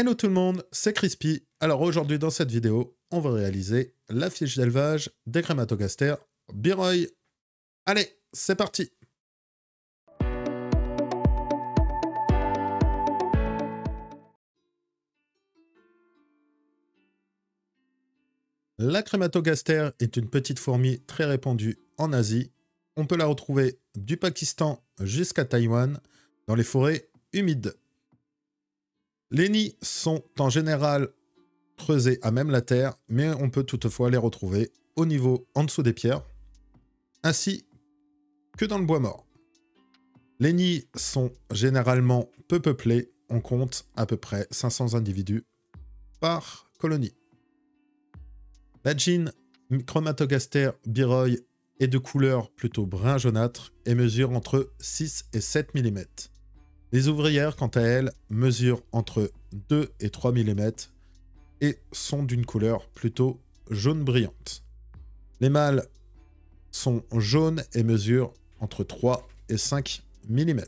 Hello tout le monde, c'est Crispy. Alors aujourd'hui dans cette vidéo, on va réaliser la fiche d'élevage des Crématogastères Biroy. Allez, c'est parti. La Crématogaster est une petite fourmi très répandue en Asie. On peut la retrouver du Pakistan jusqu'à Taïwan dans les forêts humides. Les nids sont en général creusés à même la terre, mais on peut toutefois les retrouver au niveau en dessous des pierres, ainsi que dans le bois mort. Les nids sont généralement peu peuplés, on compte à peu près 500 individus par colonie. La gene Crématogaster Biroy est de couleur plutôt brun jaunâtre et mesure entre 6 et 7 mm. Les ouvrières, quant à elles, mesurent entre 2 et 3 mm et sont d'une couleur plutôt jaune brillante. Les mâles sont jaunes et mesurent entre 3 et 5 mm.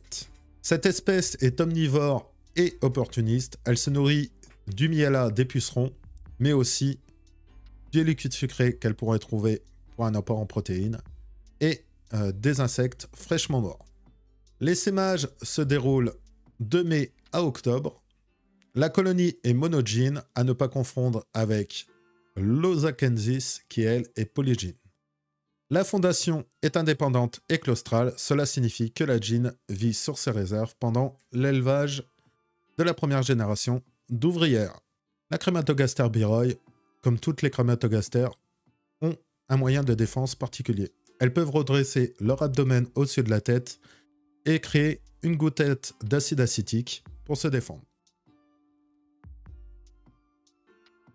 Cette espèce est omnivore et opportuniste. Elle se nourrit du miela des pucerons, mais aussi du liquide sucré qu'elle pourrait trouver pour un apport en protéines et des insectes fraîchement morts. L'essaimage se déroule de mai à octobre. La colonie est monogyne, à ne pas confondre avec l'Osakensis qui, elle, est polygyne. La fondation est indépendante et claustrale, cela signifie que la gene vit sur ses réserves pendant l'élevage de la première génération d'ouvrières. La Crématogaster Biroy, comme toutes les Crématogastères, ont un moyen de défense particulier. Elles peuvent redresser leur abdomen au-dessus de la tête et créer une gouttelette d'acide acétique pour se défendre.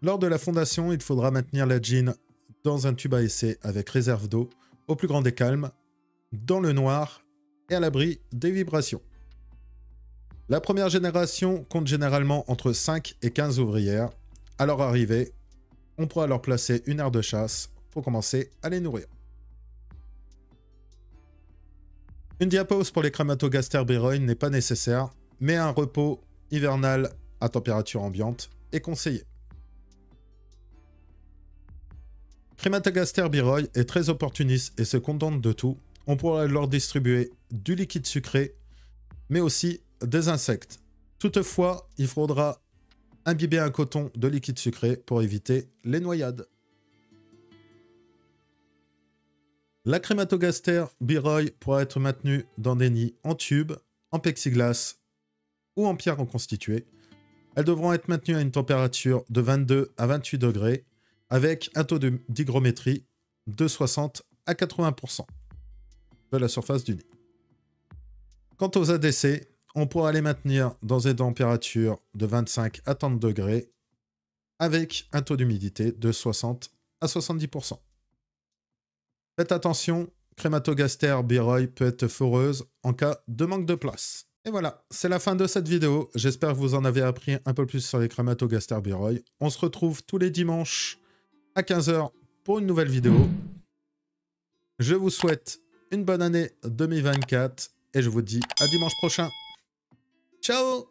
Lors de la fondation, il faudra maintenir la gene dans un tube à essai avec réserve d'eau, au plus grand des calmes, dans le noir et à l'abri des vibrations. La première génération compte généralement entre 5 et 15 ouvrières. À leur arrivée, on pourra leur placer une aire de chasse pour commencer à les nourrir. Une diapause pour les Crématogaster Biroy n'est pas nécessaire, mais un repos hivernal à température ambiante est conseillé. Crématogaster Biroy est très opportuniste et se contente de tout. On pourra leur distribuer du liquide sucré, mais aussi des insectes. Toutefois, il faudra imbiber un coton de liquide sucré pour éviter les noyades. La Crématogaster Biroy pourra être maintenue dans des nids en tube, en plexiglas ou en pierre reconstituée. Elles devront être maintenues à une température de 22 à 28 degrés avec un taux d'hygrométrie de 60 à 80% de la surface du nid. Quant aux ADC, on pourra les maintenir dans des températures de 25 à 30 degrés avec un taux d'humidité de 60 à 70%. Faites attention, Crématogaster Biroy peut être foreuse en cas de manque de place. Et voilà, c'est la fin de cette vidéo. J'espère que vous en avez appris un peu plus sur les Crématogaster Biroy. On se retrouve tous les dimanches à 15 h pour une nouvelle vidéo. Je vous souhaite une bonne année 2024 et je vous dis à dimanche prochain. Ciao!